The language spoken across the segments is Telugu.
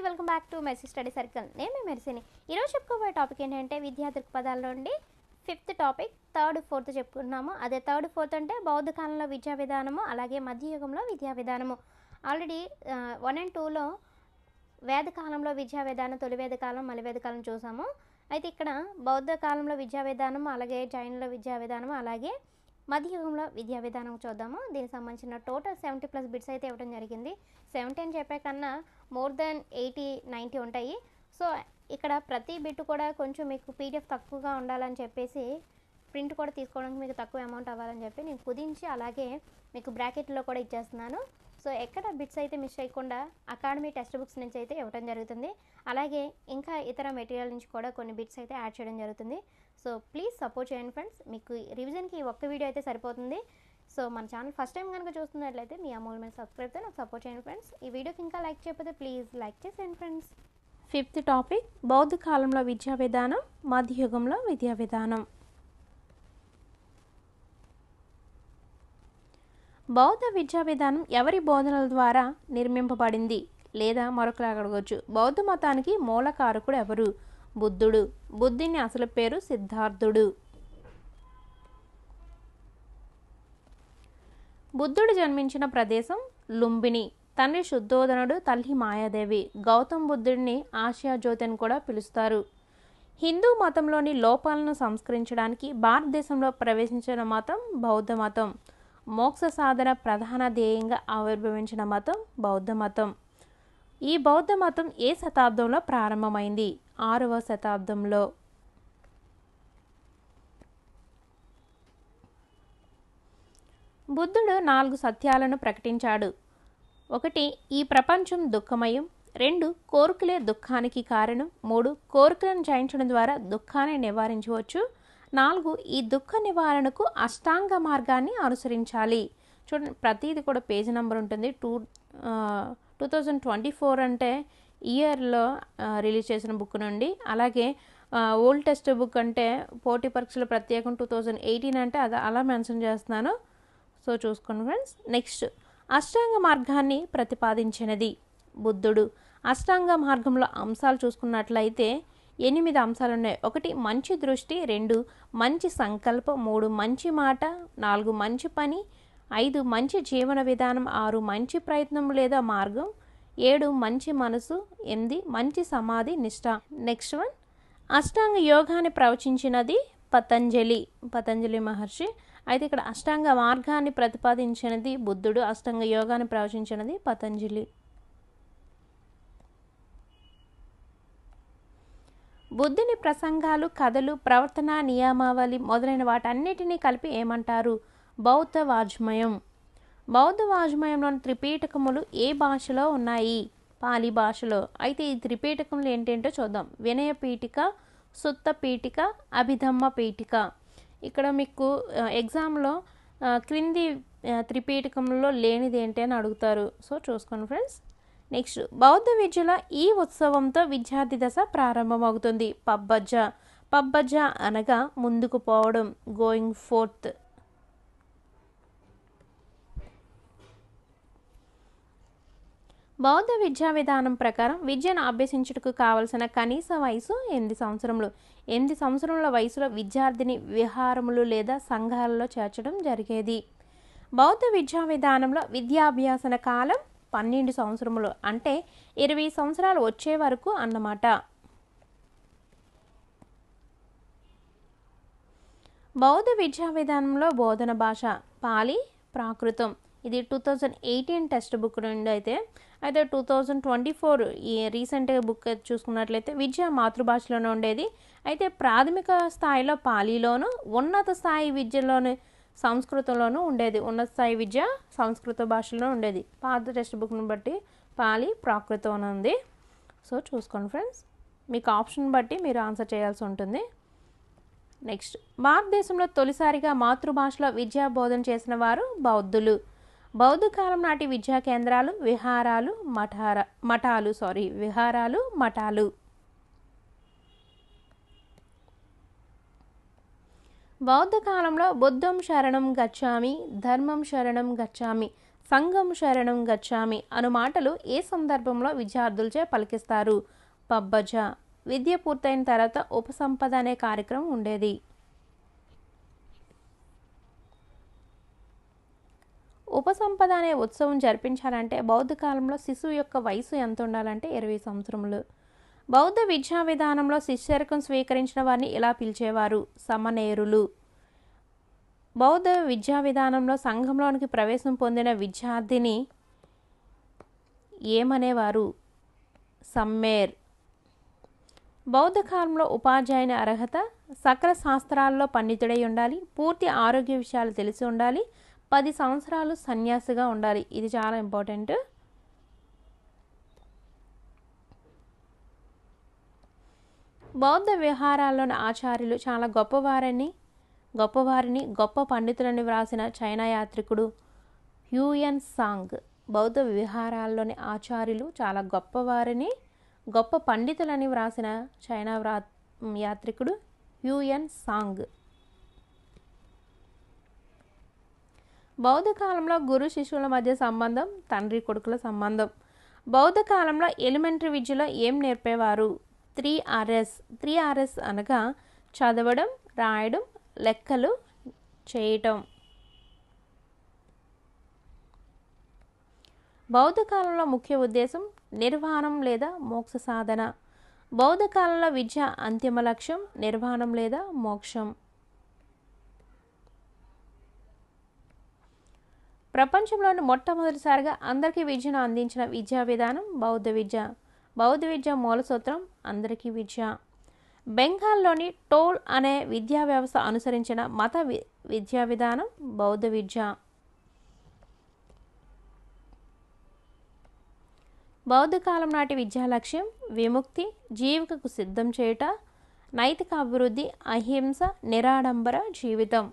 Welcome back to mercy study circle. నేను మీ మెర్సీని. ఈరోజు చెప్పుకోబోయే టాపిక్ ఏంటంటే విద్యా దృక్పథాల నుండి 5th టాపిక్ 3rd 4th చెప్పుకున్నాము. అదే 3rd 4th అంటే బౌద్ధ కాలంలో విద్యా విధానము, అలాగే మధ్యయుగంలో విద్యా విధానము. ఆల్రెడీ 1 and 2లో వేద కాలంలో విద్యా విధానం, తొలి వేద కాలం, మలి వేద కాలం చూసాము. అయితే ఇక్కడ బౌద్ధ కాలంలో విద్యా విధానము, అలాగే జైనుల విద్యా విధానము, అలాగే మధ్యయుగంలో విద్యా విధానం చూద్దాము. దీనికి సంబంధించిన టోటల్ 70+ బిట్స్ అయితే ఇవ్వడం జరిగింది. 70 అని చెప్పే కన్నా మోర్ దెన్ 80-90 ఉంటాయి. సో ఇక్కడ ప్రతి బిట్ కూడా కొంచెం మీకు పీడిఎఫ్ తక్కువగా ఉండాలని చెప్పేసి ప్రింట్ కూడా తీసుకోవడానికి మీకు తక్కువ అమౌంట్ అవ్వాలని చెప్పి నేను కుదించి అలాగే మీకు బ్రాకెట్లో కూడా ఇచ్చేస్తున్నాను. సో ఎక్కడ బిట్స్ అయితే మిస్ చేయకుండా అకాడమీ టెక్స్ట్ బుక్స్ నుంచి అయితే ఇవ్వడం జరుగుతుంది. అలాగే ఇంకా ఇతర మెటీరియల్ నుంచి కూడా కొన్ని బిట్స్ అయితే యాడ్ చేయడం జరుగుతుంది. సో ప్లీజ్ సపోర్ట్ చేయండి ఫ్రెండ్స్. మీకు రివిజన్కి ఒక్క వీడియో అయితే సరిపోతుంది. సో మన ఛానల్ ఫస్ట్ టైం కనుక చూస్తున్నట్లయితే మీ అమూల్యమైన సబ్స్క్రైబ్తో నాకు సపోర్ట్ చేయండి ఫ్రెండ్స్. ఈ వీడియోకి ఇంకా లైక్ చేయకపోతే ప్లీజ్ లైక్ చేసేయండి ఫ్రెండ్స్. 5th టాపిక్ బౌద్ధ కాలంలో విద్యా విధానం, మధ్యయుగంలో విద్యా విధానం. బౌద్ధ విద్యా విధానం ఎవరి బోధనల ద్వారా నిర్మింపబడింది లేదా మరొకలా అడగవచ్చు. బౌద్ధ మతానికి మూలకారకుడు ఎవరు? బుద్ధుడు. బుద్ధుని అసలు పేరు సిద్ధార్థుడు. బుద్ధుడు జన్మించిన ప్రదేశం లుంబిని. తండ్రి శుద్ధోదనుడు, తల్లి మాయాదేవి. గౌతమ్ బుద్ధుడిని ఆసియా జ్యోతి అని కూడా పిలుస్తారు. హిందూ మతంలోని లోపాలను సంస్కరించడానికి భారతదేశంలో ప్రవేశించిన మతం బౌద్ధ మతం. మోక్ష సాధన ప్రధాన ధ్యేయంగా ఆవిర్భవించిన మతం బౌద్ధ మతం. ఈ బౌద్ధ మతం ఏ శతాబ్దంలో ప్రారంభమైంది? 6వ శతాబ్దంలో. బుద్ధుడు 4 సత్యాలను ప్రకటించాడు. 1. ఈ ప్రపంచం దుఃఖమయం. 2. కోరికలే దుఃఖానికి కారణం. 3. కోరికలను జయించడం ద్వారా దుఃఖాన్ని నివారించవచ్చు. 4. ఈ దుఃఖ నివారణకు అష్టాంగ మార్గాన్ని అనుసరించాలి. చూడండి, ప్రతిది కూడా పేజీ నెంబర్ ఉంటుంది. 2024 అంటే ఇయర్లో రిలీజ్ చేసిన బుక్ నుండి, అలాగే ఓల్డ్ టెక్స్ట్ బుక్ అంటే పోటీ పరీక్షలు ప్రత్యేకం 2018 అంటే అది అలా మెన్షన్ చేస్తున్నాను. సో చూసుకోండి ఫ్రెండ్స్. నెక్స్ట్, అష్టాంగ మార్గాన్ని ప్రతిపాదించినది బుద్ధుడు. అష్టాంగ మార్గంలో అంశాలు చూసుకున్నట్లయితే 8 అంశాలు ఉన్నాయి. 1 మంచి దృష్టి, 2 మంచి సంకల్పం, 3 మంచి మాట, 4 మంచి పని, 5 మంచి జీవన విధానం, 6 మంచి ప్రయత్నం లేదా మార్గం, 7 మంచి మనసు, 8 మంచి సమాధి నిష్ఠ. నెక్స్ట్ వన్, అష్టాంగ యోగాన్ని ప్రవచించినది పతంజలి మహర్షి. అయితే ఇక్కడ అష్టాంగ మార్గాన్ని ప్రతిపాదించినది బుద్ధుడు, అష్టాంగ యోగాన్ని ప్రవచించినది పతంజలి. బుద్ధుని ప్రసంగాలు, కథలు, ప్రవర్తన నియమావళి మొదలైన వాటన్నిటినీ కలిపి ఏమంటారు? బౌద్ధ వాజ్మయం. బౌద్ధ వాజ్మయంలోని త్రిపీఠకములు ఏ భాషలో ఉన్నాయి? పాలి భాషలో. అయితే ఈ త్రిపీఠకములు ఏంటేంటో చూద్దాం. వినయ పీఠిక, సుత్త పీఠిక, అభిధమ్మ పీఠిక. ఇక్కడ మీకు ఎగ్జామ్లో క్రింది త్రిపీఠకంలో లేనిది ఏంటి అని అడుగుతారు. సో చూసుకోండి ఫ్రెండ్స్. నెక్స్ట్, బౌద్ధ విద్యలో ఈ ఉత్సవంతో విద్యార్థి దశ ప్రారంభమవుతుంది. పబ్బజ్జ అనగా ముందుకు పోవడం, గోయింగ్ ఫోర్త్. బౌద్ధ విద్యా విధానం ప్రకారం విద్యను అభ్యసించుటకు కావలసిన కనీస వయసు 8 సంవత్సరములు. 8 సంవత్సరముల వయసులో విద్యార్థిని విహారములు లేదా సంఘాలలో చేర్చడం జరిగేది. బౌద్ధ విద్యా విధానంలో విద్యాభ్యాసన కాలం 12 సంవత్సరములు, అంటే 20 సంవత్సరాలు వచ్చే వరకు అన్నమాట. బౌద్ధ విద్యా విధానంలో బోధన భాష పాలి, ప్రాకృతం. ఇది 2018 టెక్స్ట్ బుక్ నుండి అయితే 2024 ఈ రీసెంట్ బుక్ చూసుకున్నట్లయితే విద్య మాతృభాషలోనే ఉండేది. అయితే ప్రాథమిక స్థాయిలో పాలీలోను, ఉన్నత స్థాయి విద్యలోను సంస్కృతంలోనూ ఉండేది. ఉన్నత స్థాయి విద్య సంస్కృత భాషలో ఉండేది. పాత టెక్స్ట్ బుక్ను బట్టి పాలి, ప్రాకృతం అని ఉంది. సో చూసుకోండి ఫ్రెండ్స్. మీకు ఆప్షన్ బట్టి మీరు ఆన్సర్ చేయాల్సి ఉంటుంది. నెక్స్ట్, భారతదేశంలో తొలిసారిగా మాతృభాషలో విద్యా బోధన చేసిన వారు బౌద్ధులు. బౌద్ధ కాలం నాటి విద్యా కేంద్రాలు విహారాలు, మఠాలు. బౌద్ధ కాలంలో బుద్ధం శరణం గచ్చామి, ధర్మం శరణం గచ్చామి, సంఘం శరణం గచ్చామి అను మాటలు ఏ సందర్భంలో విద్యార్థులచే పలికిస్తారు? పబ్బజ. విద్య పూర్తయిన తర్వాత ఉపసంపద అనే కార్యక్రమం ఉండేది. ఉపసంపద అనే ఉత్సవం జరిపించాలంటే బౌద్ధ కాలంలో శిశువు యొక్క వయసు ఎంత ఉండాలంటే 20 సంవత్సరములు. బౌద్ధ విద్యా విధానంలో శిష్యరికం స్వీకరించిన వారిని ఇలా పిలిచేవారు? సమనేరులు. బౌద్ధ విద్యా విధానంలో సంఘంలోనికి ప్రవేశం పొందిన విద్యార్థిని ఏమనేవారు? సమ్మేర్. బౌద్ధ కాలంలో ఉపాధ్యాయుని అర్హత సకల శాస్త్రాల్లో పండితుడై ఉండాలి, పూర్తి ఆరోగ్య విషయాలు తెలిసి ఉండాలి, 10 సంవత్సరాలు సన్యాసిగా ఉండాలి. ఇది చాలా ఇంపార్టెంట్. బౌద్ధ విహారాల్లోని ఆచార్యులు చాలా గొప్పవారిని గొప్ప పండితులని వ్రాసిన చైనా యాత్రికుడు హ్యూయన్ సాంగ్. బౌద్ధ విహారాల్లోని ఆచార్యులు చాలా గొప్ప పండితులని వ్రాసిన చైనా యాత్రికుడు హ్యూయన్ సాంగ్. బౌద్ధ కాలంలో గురు శిష్యుల మధ్య సంబంధం తండ్రి కొడుకుల సంబంధం. బౌద్ధ కాలంలో ఎలిమెంటరీ విద్యలో ఏం నేర్పేవారు? 3 Rs అనగా చదవడం, రాయడం, లెక్కలు చేయటం. బౌద్ధ కాలంలో ముఖ్య ఉద్దేశం నిర్వాణం లేదా మోక్ష సాధన. బౌద్ధ కాలంలో విద్య అంతిమ లక్ష్యం నిర్వాణం లేదా మోక్షం. ప్రపంచంలోని మొట్టమొదటిసారిగా అందరికీ విద్యను అందించిన విద్యా విధానం బౌద్ధ విద్య. బౌద్ధ విద్య మూల సూత్రం అందరికీ విద్య. బెంగాల్లోని టోల్ అనే విద్యా వ్యవస్థ అనుసరించిన మత విద్యా విధానం బౌద్ధ విద్య. బౌద్ధ కాలం నాటి విద్యా లక్ష్యం విముక్తి, జీవికకు సిద్ధం చేయుట, నైతిక అభివృద్ధి, అహింస, నిరాడంబర జీవితం.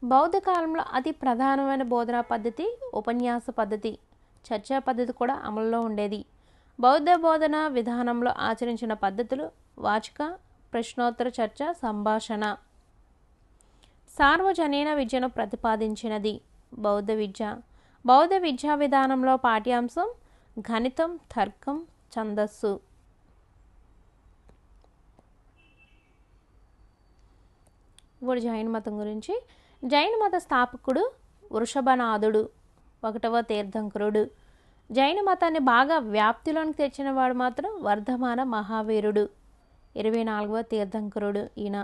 బౌద్ధ కాలంలో అతి ప్రధానమైన బోధనా పద్ధతి ఉపన్యాస పద్ధతి. చర్చా పద్ధతి కూడా అమల్లో ఉండేది. బౌద్ధ బోధన విధానంలో ఆచరించిన పద్ధతులు వాచిక, ప్రశ్నోత్తర చర్చ, సంభాషణ. సార్వజనీన విద్యను ప్రతిపాదించినది బౌద్ధ విద్య. బౌద్ధ విద్యా విధానంలో పాఠ్యాంశం గణితం, తర్కం, ఛందస్సు. ఇప్పుడు జైన మతం గురించి. జైన మత స్థాపకుడు వృషభనాథుడు, 1వ తీర్థంకరుడు. జైన మతాన్ని బాగా వ్యాప్తిలోనికి తెచ్చినవాడు మాత్రం వర్ధమాన మహావీరుడు, 24వ తీర్థంకరుడు. ఈయన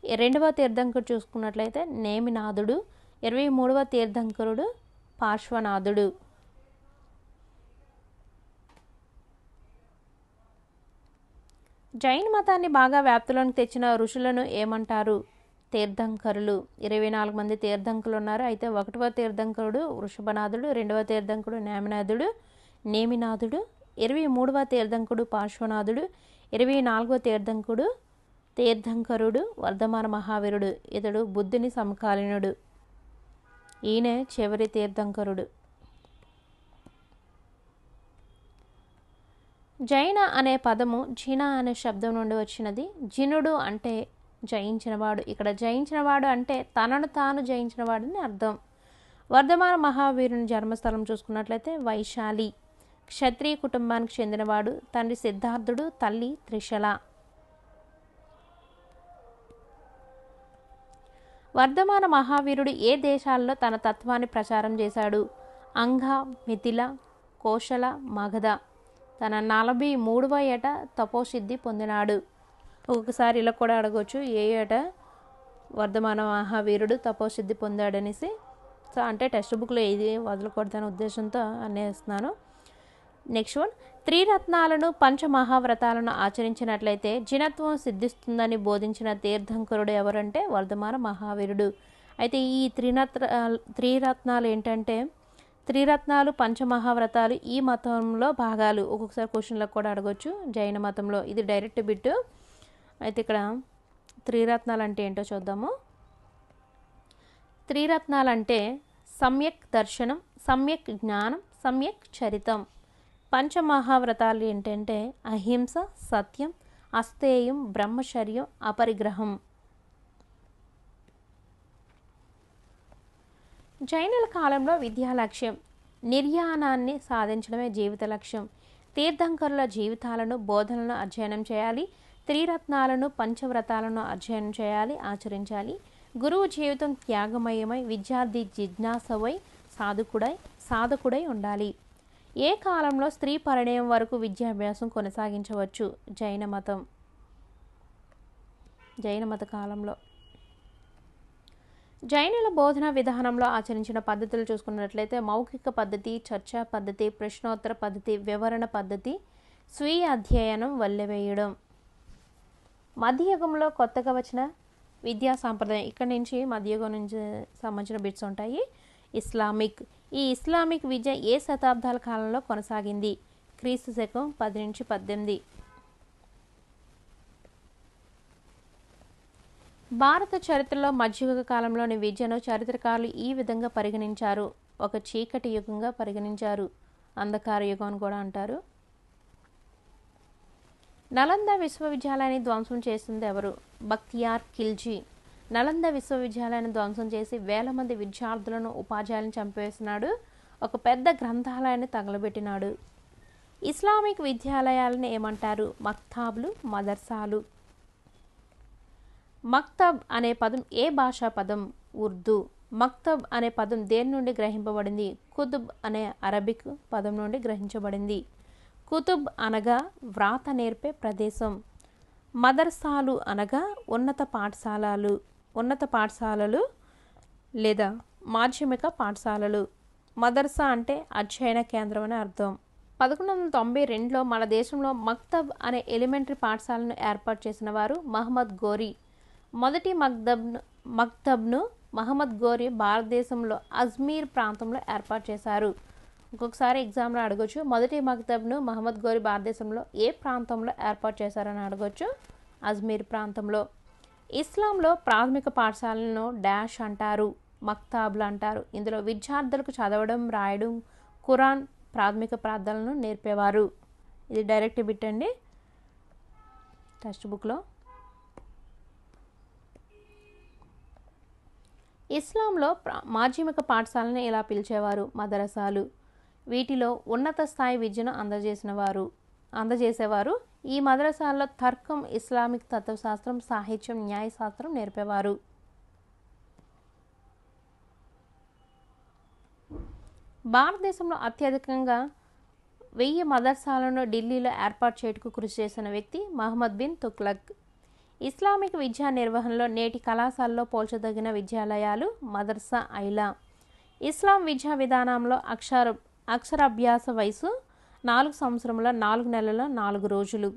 2వ తీర్థంకరుడు చూసుకున్నట్లయితే నేమినాథుడు, 23వ తీర్థంకరుడు పార్శ్వనాథుడు. జైన మతాన్ని బాగా వ్యాప్తిలోనికి తెచ్చిన ఋషులను ఏమంటారు? తీర్థంకరులు. 24 మంది తీర్థంకులు ఉన్నారు. అయితే 1వ తీర్థంకరుడు వృషభనాథుడు, 2వ తీర్థంకుడు నేమినాథుడు, 23వ తీర్థంకుడు పార్శ్వనాథుడు, 24వ తీర్థంకరుడు వర్ధమాన మహావీరుడు. ఇతడు బుద్ధుని సమకాలీనుడు. ఈయనే చివరి తీర్థంకరుడు. జైన అనే పదము జిన అనే శబ్దం నుండి వచ్చినది. జినుడు అంటే జయించినవాడు. ఇక్కడ జయించినవాడు అంటే తనను తాను జయించినవాడని అర్థం. వర్ధమాన మహావీరుని జన్మస్థలం చూసుకున్నట్లయితే వైశాలి. క్షత్రియ కుటుంబానికి చెందినవాడు. తండ్రి సిద్ధార్థుడు, తల్లి త్రిశల. వర్ధమాన మహావీరుడు ఏ దేశాల్లో తన తత్వాన్ని ప్రచారం చేశాడు? అంగ, మిథిల, కోశల, మగధ. తన 43వ ఏట తపోసిద్ధి పొందినాడు. ఒక్కొక్కసారి ఇలా కూడా అడగవచ్చు, ఏ ఏట వర్ధమాన మహావీరుడు తపోసిద్ధి పొందాడనేసి. సో అంటే టెక్స్ట్ బుక్లో ఇది వదలకూడదనే ఉద్దేశంతో అనేస్తున్నాను. నెక్స్ట్ వన్, త్రిరత్నాలను పంచమహావ్రతాలను ఆచరించినట్లయితే జినత్వం సిద్ధిస్తుందని బోధించిన తీర్థంకరుడు ఎవరంటే వర్ధమాన మహావీరుడు. అయితే ఈ త్రిరత్నాలు ఏంటంటే త్రిరత్నాలు, పంచమహావ్రతాలు ఈ మతంలో భాగాలు. ఒక్కొక్కసారి క్వశ్చన్లకు కూడా అడగవచ్చు జైన మతంలో. ఇది డైరెక్ట్ బిట్. అయితే ఇక్కడ త్రిరత్నాలు అంటే ఏంటో చూద్దాము. త్రిరత్నాలు అంటే సమ్యక్ దర్శనం, సమ్యక్ జ్ఞానం, సమ్యక్ చరితం. పంచమహావ్రతాలు ఏంటంటే అహింస, సత్యం, అస్తేయం, బ్రహ్మచర్యం, అపరిగ్రహం. జైనుల కాలంలో విద్యా లక్ష్యం నిర్యాణాన్ని సాధించడమే జీవిత లక్ష్యం. తీర్థంకరుల జీవితాలను బోధనలను అధ్యయనం చేయాలి. త్రిరత్నాలను పంచవ్రతాలను అధ్యయనం చేయాలి, ఆచరించాలి. గురువు జీవితం త్యాగమయమై విద్యార్థి జిజ్ఞాసవై సాధకుడై ఉండాలి. ఏ కాలంలో స్త్రీ పరిణయం వరకు విద్యాభ్యాసం కొనసాగించవచ్చు? జైన మత కాలంలో. జైనుల బోధన విధానంలో ఆచరించిన పద్ధతులు చూసుకున్నట్లయితే మౌఖిక పద్ధతి, చర్చా పద్ధతి, ప్రశ్నోత్తర పద్ధతి, వివరణ పద్ధతి, స్వీయ అధ్యయనం, వల్లెవేయడం. మధ్యయుగంలో కొత్తగా వచ్చిన విద్యా సాంప్రదాయం, ఇక్కడ నుంచి మధ్యయుగం నుంచి సంబంధించిన బిట్స్ ఉంటాయి. ఈ ఇస్లామిక్ విద్య ఏ శతాబ్దాల కాలంలో కొనసాగింది? క్రీస్తు శకం 10 నుంచి 18. భారత చరిత్రలో మధ్యయుగ కాలంలోని విద్యను చరిత్రకారులు ఈ విధంగా పరిగణించారు. ఒక చీకటి యుగంగా పరిగణించారు, అంధకార యుగం అని కూడా అంటారు. నలంద విశ్వవిద్యాలయాన్ని ధ్వంసం చేసింది ఎవరు? బక్తియార్ ఖిల్జీ. నలంద విశ్వవిద్యాలయాన్ని ధ్వంసం చేసి వేల మంది విద్యార్థులను, ఉపాధ్యాయులను చంపేసినాడు. ఒక పెద్ద గ్రంథాలయాన్ని తగలబెట్టినాడు. ఇస్లామిక్ విద్యాలయాలను ఏమంటారు? మక్తాబ్లు, మదర్సాలు. మక్తబ్ అనే పదం ఏ భాషా పదం? ఉర్దూ. మక్తబ్ అనే పదం దేని నుండి గ్రహింపబడింది? కుతుబ్ అనే అరబిక్ పదం నుండి గ్రహించబడింది. కుతుబ్ అనగా వ్రాత నేర్పే ప్రదేశం. మదర్సాలు అనగా ఉన్నత పాఠశాలలు లేదా మాధ్యమిక పాఠశాలలు. మదర్సా అంటే అధ్యయన కేంద్రం అని అర్థం. 1192లో మన దేశంలో మక్తబ్ అనే ఎలిమెంటరీ పాఠశాలను ఏర్పాటు చేసిన వారు మహమ్మద్ గోరీ. మొదటి మక్తబ్ను మహమ్మద్ గోరీ భారతదేశంలో అజ్మీర్ ప్రాంతంలో ఏర్పాటు చేశారు. ఇంకొకసారి ఎగ్జామ్లో అడగొచ్చు, మొదటి మక్తబ్ను మహమ్మద్ గోరీ భారతదేశంలో ఏ ప్రాంతంలో ఏర్పాటు చేశారని అడగొచ్చు. అజ్మీర్ ప్రాంతంలో. ఇస్లాంలో ప్రాథమిక పాఠశాలను డాష్ అంటారు, మక్తాబ్లు అంటారు. ఇందులో విద్యార్థులకు చదవడం, రాయడం, ఖురాన్, ప్రాథమిక ప్రార్థనలను నేర్పేవారు. ఇది డైరెక్ట్ బిట్ అండి టెక్స్ట్ బుక్లో. ఇస్లాంలో మాధ్యమిక పాఠశాలను ఇలా పిలిచేవారు మదరసాలు. వీటిలో ఉన్నత స్థాయి విద్యను అందజేసేవారు. ఈ మదరసాల్లో తర్కం, ఇస్లామిక్ తత్వశాస్త్రం, సాహిత్యం, న్యాయశాస్త్రం నేర్పేవారు. భారతదేశంలో అత్యధికంగా 1000 మదర్సాలను ఢిల్లీలో ఏర్పాటు చేయటకు కృషి చేసిన వ్యక్తి మహమ్మద్ బిన్ తుగ్లక్. ఇస్లామిక్ విద్యా నిర్వహణలో నేటి కళాశాలలో పోల్చదగిన విద్యాలయాలు మదర్సా ఐలా. ఇస్లాం విద్యా విధానంలో అక్షరాభ్యాస వయసు 4 సంవత్సరముల 4 నెలల 4 రోజులు.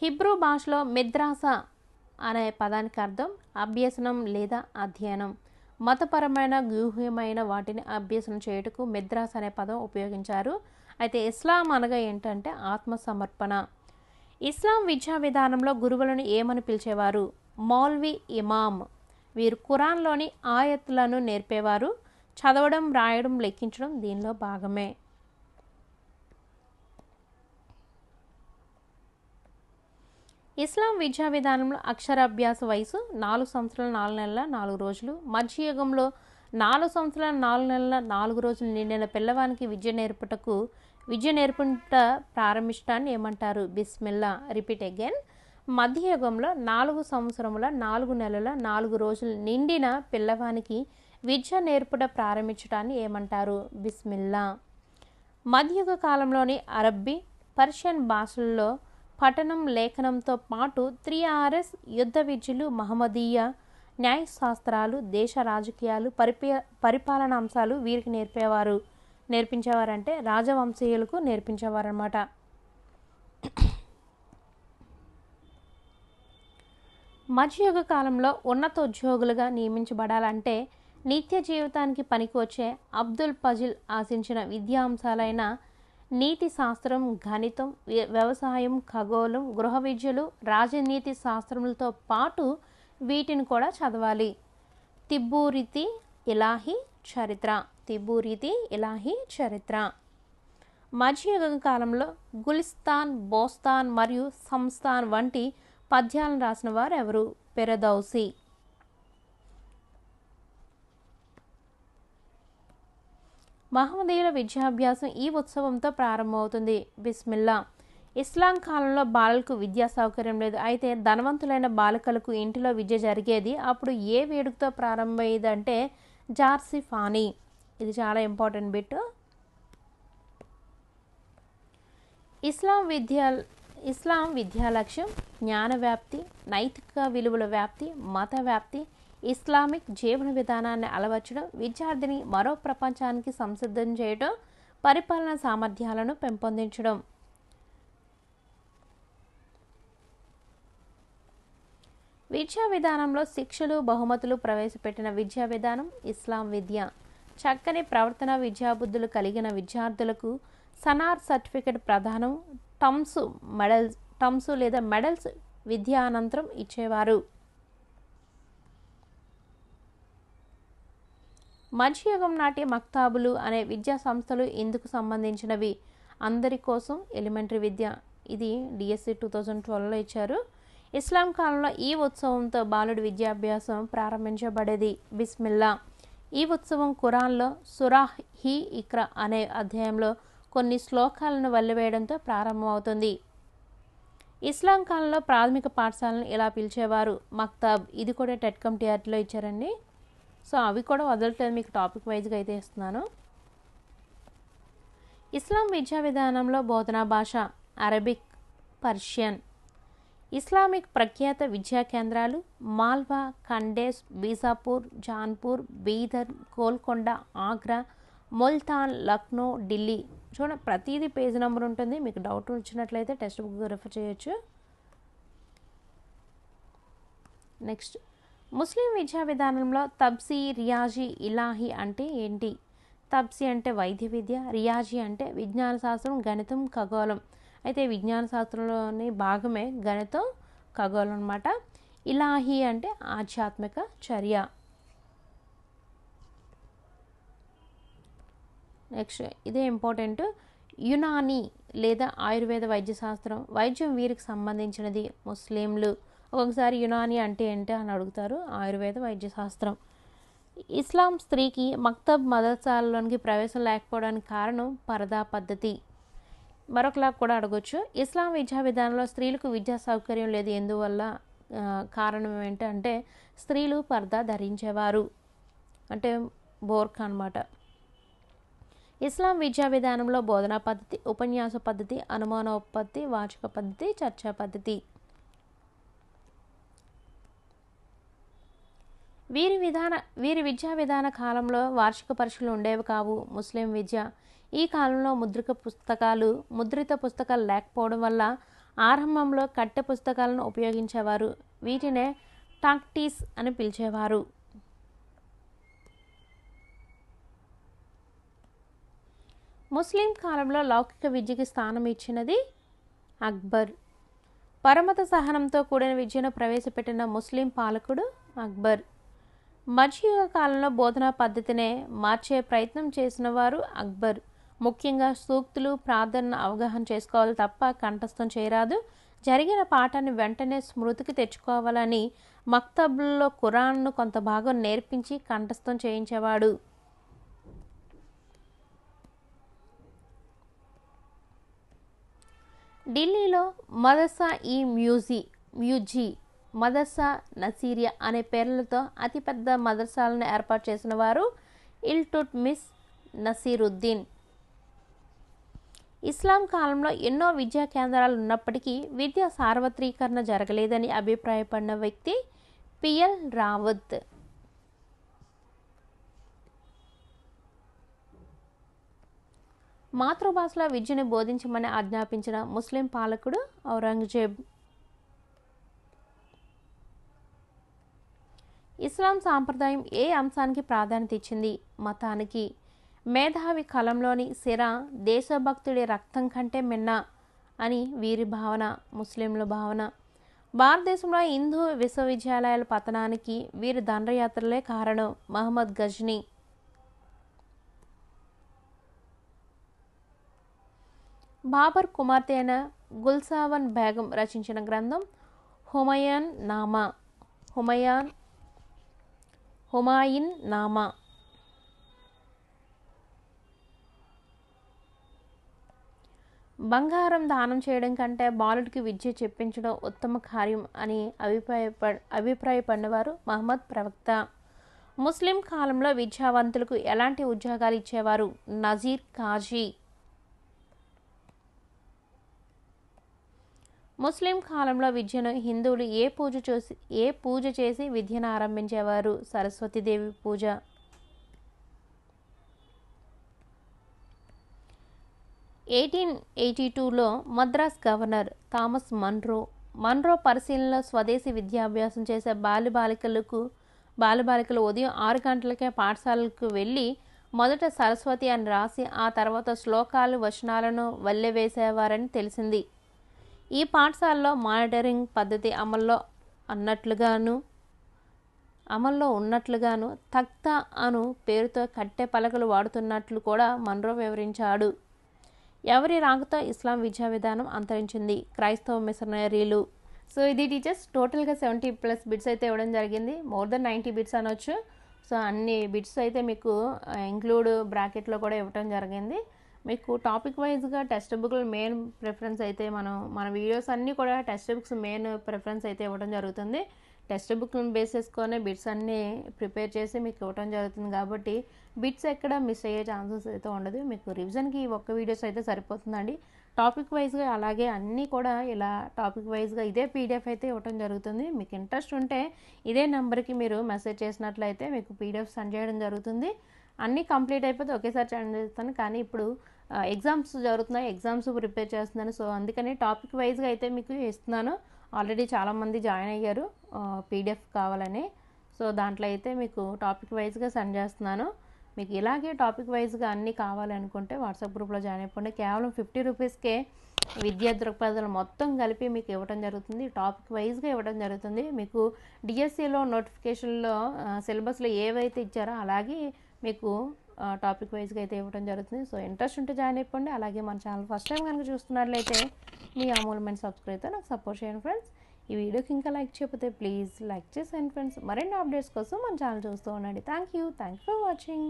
హిబ్రూ భాషలో మిద్రాసా అనే పదానికి అర్థం అభ్యసనం లేదా అధ్యయనం. మతపరమైన, గూహ్యమైన వాటిని అభ్యసనం చేయుటకు మిద్రాస్ అనే పదం ఉపయోగించారు. అయితే ఇస్లాం అనగా ఏంటంటే ఆత్మసమర్పణ. ఇస్లాం విద్యా విధానంలో గురువులను ఏమని పిలిచేవారు? మౌల్వి, ఇమామ్. వీరు ఖురాన్లోని ఆయత్లను నేర్పేవారు. చదవడం, రాయడం, లెక్కించడం దీనిలో భాగమే. ఇస్లాం విద్యా విధానంలో అక్షరాభ్యాస వయసు 4 సంవత్సరాల 4 నెలల 4 రోజులు. మధ్యయుగంలో 4 సంవత్సరాల 4 నెలల 4 రోజులు నిండిన పిల్లవానికి విద్య నేర్పుట ప్రారంభించడాన్ని ఏమంటారు? బిస్మిల్లా. Repeat again. మధ్యయుగంలో 4 సంవత్సరముల 4 నెలల 4 రోజులు నిండిన పిల్లవానికి విద్య నేర్పుట ప్రారంభించడాన్ని ఏమంటారు? బిస్మిల్లా. మధ్యయుగ కాలంలోని అరబ్బీ, పర్షియన్ భాషల్లో పఠనం, లేఖనంతో పాటు 3RS, యుద్ధ విద్యలు, మహమ్మదీయ న్యాయశాస్త్రాలు, దేశ రాజకీయాలు, పరిపాలన అంశాలు వీరికి నేర్పించేవారంటే రాజవంశీయులకు నేర్పించేవారన్నమాట. మధ్యయుగ కాలంలో ఉన్నతోద్యోగులుగా నియమించబడాలంటే నిత్య జీవితానికి పనికి వచ్చే అబ్దుల్ ఫజిల్ ఆశించిన విద్యా అంశాలైన నీతి శాస్త్రం, గణితం, వ్యవసాయం, ఖగోళం, గృహ విద్యలు, రాజనీతి శాస్త్రములతో పాటు వీటిని కూడా చదవాలి. తిబ్బూరితి ఇలాహీ చరిత్ర. మధ్యయుగ కాలంలో గులిస్తాన్, బోస్తాన్ మరియు సంస్థాన్ వంటి పద్యాలను రాసిన వారు ఎవరు? పెరదౌసి. మహమ్మదీయుల విద్యాభ్యాసం ఈ ఉత్సవంతో ప్రారంభమవుతుంది. బిస్మిల్లా. ఇస్లాం కాలంలో బాలలకు విద్యా సౌకర్యం లేదు. అయితే ధనవంతులైన బాలికలకు ఇంటిలో విద్య జరిగేది. అప్పుడు ఏ వేడుకతో ప్రారంభమయ్యేదంటే జార్సి ఫానీ. ఇది చాలా ఇంపార్టెంట్ బిట్. ఇస్లాం విద్యా లక్ష్యం జ్ఞాన వ్యాప్తి, నైతిక విలువల వ్యాప్తి, మత వ్యాప్తి, ఇస్లామిక్ జీవన విధానాన్ని అలవర్చడం, విద్యార్థిని మరో ప్రపంచానికి సంసిద్ధం చేయడం, పరిపాలన సామర్థ్యాలను పెంపొందించడం. విద్యా విధానంలో శిక్షలు, బహుమతులు ప్రవేశపెట్టిన విద్యా విధానం ఇస్లాం విద్య. చక్కని ప్రవర్తన విద్యాబుద్ధులు కలిగిన విద్యార్థులకు సనార్ సర్టిఫికెట్ ప్రదానం, టమ్స్ లేదా మెడల్స్ విద్యా అనంతరం ఇచ్చేవారు. మధ్యయుగం నాటి మక్తాబులు అనే విద్యా సంస్థలు ఇందుకు సంబంధించినవి. అందరి కోసం ఎలిమెంటరీ విద్య. ఇది డిఎస్సి 2012లో ఇచ్చారు. ఇస్లాం కాలంలో ఈ ఉత్సవంతో బాలుడి విద్యాభ్యాసం ప్రారంభించబడేది. బిస్మిల్లా. ఈ ఉత్సవం ఖురాన్లో సురాహ్ హీ ఇక్రా అనే అధ్యాయంలో కొన్ని శ్లోకాలను వల్లివేయడంతో ప్రారంభమవుతుంది. ఇస్లాం కాలంలో ప్రాథమిక పాఠశాలను ఇలా పిలిచేవారు మక్తాబ్. ఇది కూడా టెట్ కమ్ టీఆర్టీలో ఇచ్చారండి. సో అవి కూడా వదలట్లేదు, మీకు టాపిక్ వైజ్గా అయితే ఇస్తున్నాను. ఇస్లాం విద్యా విధానంలో బోధనా భాష అరబిక్, పర్షియన్. ఇస్లామిక్ ప్రఖ్యాత విద్యా కేంద్రాలు మాల్వా, ఖండేస్, బీజాపూర్, జాన్పూర్, బీదర్, గోల్కొండ, ఆగ్రా, ముల్తాన్, లక్నో, ఢిల్లీ. చూడండి, ప్రతిదీ పేజ్ నెంబర్ ఉంటుంది. మీకు డౌట్ వచ్చినట్లయితే టెక్స్ట్ బుక్ రెఫర్ చేయొచ్చు. నెక్స్ట్, ముస్లిం విద్యా విధానంలో తబ్సీ, రియాజీ, ఇలాహీ అంటే ఏంటి? తబ్సీ అంటే వైద్య విద్య, రియాజీ అంటే విజ్ఞాన శాస్త్రం, గణితం, ఖగోళం. అయితే విజ్ఞాన శాస్త్రంలోని భాగమే గణితం, ఖగోళం అన్నమాట. ఇలాహీ అంటే ఆధ్యాత్మిక చర్య. నెక్స్ట్, ఇదే ఇంపార్టెంట్. యునానీ లేదా ఆయుర్వేద వైద్యశాస్త్రం. వైద్యం వీరికి సంబంధించినది. ముస్లింలు. ఒక్కొక్కసారి యునానీ అంటే ఏంటి అని అడుగుతారు. ఆయుర్వేద వైద్యశాస్త్రం. ఇస్లాం స్త్రీకి మక్తబ్ మదర్సాలలోనికి ప్రవేశం లేకపోవడానికి కారణం పరదా పద్ధతి. మరొకలా కూడా అడగొచ్చు. ఇస్లాం విద్యా విధానంలో స్త్రీలకు విద్యా సౌకర్యం లేదు. ఎందువల్ల? కారణం ఏంటంటే స్త్రీలు పరదా ధరించేవారు, అంటే బోర్ఖా అన్నమాట. ఇస్లాం విద్యా విధానంలో బోధనా పద్ధతి, ఉపన్యాస పద్ధతి, అనుమానోత్పత్తి, వాచక పద్ధతి, చర్చా పద్ధతి. వీరి విద్యా విధాన కాలంలో వార్షిక పరీక్షలు ఉండేవి కావు. ముస్లిం విద్య ఈ కాలంలో ముద్రిత పుస్తకాలు లేకపోవడం వల్ల ఆరంభంలో కట్టె పుస్తకాలను ఉపయోగించేవారు. వీటినే టాక్టీస్ అని పిలిచేవారు. ముస్లిం కాలంలో లౌకిక విద్యకి స్థానం ఇచ్చినది అక్బర్. పరమత సహనంతో కూడిన విద్యను ప్రవేశపెట్టిన ముస్లిం పాలకుడు అక్బర్. మధ్యయుగ కాలంలో బోధనా పద్ధతినే మార్చే ప్రయత్నం చేసిన వారు అక్బర్. ముఖ్యంగా సూక్తులు, ప్రార్థనను అవగాహన చేసుకోవాలి తప్ప కంఠస్థం చేయరాదు. జరిగిన పాఠాన్ని వెంటనే స్మృతికి తెచ్చుకోవాలని మక్తబ్లలో ఖురాన్ను కొంత భాగం నేర్పించి కంఠస్థం చేయించేవాడు. ఢిల్లీలో మదర్సా మ్యూజీ, మదర్సా నసీరియా అనే పేర్లతో అతిపెద్ద మదర్సాలను ఏర్పాటు చేసిన వారు ఇల్టుట్మిస్ నసీరుద్దీన్. ఇస్లాం కాలంలో ఎన్నో విద్యా కేంద్రాలు ఉన్నప్పటికీ విద్యా సార్వత్రీకరణ జరగలేదని అభిప్రాయపడిన వ్యక్తి పిఎల్ రావత్. మాతృభాషలో విద్యను బోధించమని ఆజ్ఞాపించిన ముస్లిం పాలకుడు ఔరంగజేబ్. ఇస్లాం సాంప్రదాయం ఏ అంశానికి ప్రాధాన్యత ఇచ్చింది? మతానికి. మేధావి కలంలోని సిరా దేశభక్తుడి రక్తం కంటే మిన్న అని వీరి భావన, ముస్లింల భావన. భారతదేశంలో హిందూ విశ్వవిద్యాలయాల పతనానికి వీరి దండయాత్రలే కారణం. మహమ్మద్ గజ్నీ. బాబర్ కుమార్తె అయిన గుల్సావన్ బేగం రచించిన గ్రంథం హుమాయూన్ నామా. బంగారం దానం చేయడం కంటే బాలుడికి విద్య చెప్పించడం ఉత్తమ కార్యం అని అభిప్రాయపడినవారు మహమ్మద్ ప్రవక్త. ముస్లిం కాలంలో విద్యావంతులకు ఎలాంటి ఉద్యోగాలు ఇచ్చేవారు? నజీర్ కాజీ. ముస్లిం కాలంలో విద్యను హిందువులు ఏ పూజ చేసి విద్యను ఆరంభించేవారు? సరస్వతీదేవి పూజ. 1882లో మద్రాస్ గవర్నర్ థామస్ మన్రో పరిశీలనలో స్వదేశీ విద్యాభ్యాసం చేసే బాలబాలికలు ఉదయం 6 గంటలకే పాఠశాలకు వెళ్ళి మొదట సరస్వతి అని రాసి ఆ తర్వాత శ్లోకాలు వచనాలను వల్లెవేసేవారని తెలిసింది. ఈ పాఠశాలలో మానిటరింగ్ పద్ధతి అమల్లో ఉన్నట్లుగాను తఖ్తా అను పేరుతో కట్టె పలకలు వాడుతున్నట్లు కూడా మన్రో వివరించాడు. ఎవరి రాకతో ఇస్లాం విద్యా విధానం అంతరించింది? క్రైస్తవ మిషనరీలు. సో ఇది టీచర్స్ టోటల్గా 70+ బిట్స్ అయితే ఇవ్వడం జరిగింది. మోర్ దెన్ 90 బిట్స్ అనొచ్చు. సో అన్ని బిట్స్ అయితే మీకు ఇంక్లూడ్ బ్రాకెట్లో కూడా ఇవ్వడం జరిగింది. మీకు టాపిక్ వైజ్గా టెక్స్ట్ బుక్లు మెయిన్ ప్రిఫరెన్స్ అయితే మన వీడియోస్ అన్నీ కూడా టెక్స్ట్ బుక్స్ మెయిన్ ప్రిఫరెన్స్ అయితే ఇవ్వడం జరుగుతుంది. టెక్స్ట్ బుక్లను బేస్ చేసుకొని బిట్స్ అన్నీ ప్రిపేర్ చేసి మీకు ఇవ్వడం జరుగుతుంది కాబట్టి బిట్స్ ఎక్కడ మిస్ అయ్యే ఛాన్సెస్ అయితే ఉండదు. మీకు రివిజన్కి ఒక్క వీడియోస్ అయితే సరిపోతుందండి. టాపిక్ వైజ్గా అలాగే అన్నీ కూడా ఇలా టాపిక్ వైజ్గా ఇదే పీడిఎఫ్ అయితే ఇవ్వడం జరుగుతుంది. మీకు ఇంట్రెస్ట్ ఉంటే ఇదే నెంబర్కి మీరు మెసేజ్ చేసినట్లయితే మీకు పీడిఎఫ్ సెండ్ చేయడం జరుగుతుంది. అన్నీ కంప్లీట్ అయిపోతే ఒకేసారి సెండ్ చేస్తాను. కానీ ఇప్పుడు ఎగ్జామ్స్ జరుగుతున్నాయి, ఎగ్జామ్స్ ప్రిపేర్ చేస్తున్నాను. సో అందుకని టాపిక్ వైజ్గా అయితే మీకు ఇస్తున్నాను. ఆల్రెడీ చాలామంది జాయిన్ అయ్యారు పీడిఎఫ్ కావాలని. సో దాంట్లో అయితే మీకు టాపిక్ వైజ్గా సెండ్ చేస్తున్నాను. మీకు ఇలాగే టాపిక్ వైజ్గా అన్నీ కావాలనుకుంటే వాట్సాప్ గ్రూప్లో జాయిన్ అయిపోండి. కేవలం 50 రూపీస్కే విద్యా దృక్పథాలు మొత్తం కలిపి మీకు ఇవ్వడం జరుగుతుంది. టాపిక్ వైజ్గా ఇవ్వడం జరుగుతుంది. మీకు డిఎస్సిలో నోటిఫికేషన్లో సిలబస్లో ఏవైతే ఇచ్చారో అలాగే మీకు టాపిక్ వైజ్గా అయితే ఇవ్వడం జరుగుతుంది. సో ఇంట్రెస్ట్ ఉంటే జాయిన్ అయిపోండి. అలాగే మన ఛానల్ ఫస్ట్ టైం కనుక చూస్తున్నట్లయితే మీ అమూల్యమైన సబ్స్క్రైబ్తో నాకు సపోర్ట్ చేయండి ఫ్రెండ్స్. ఈ వీడియోకి ఇంకా లైక్ చేయకపోతే ప్లీజ్ లైక్ చేసేయండి ఫ్రెండ్స్. మరిన్ని అప్డేట్స్ కోసం మన ఛానల్ చూస్తూ ఉండండి. Thank you for watching.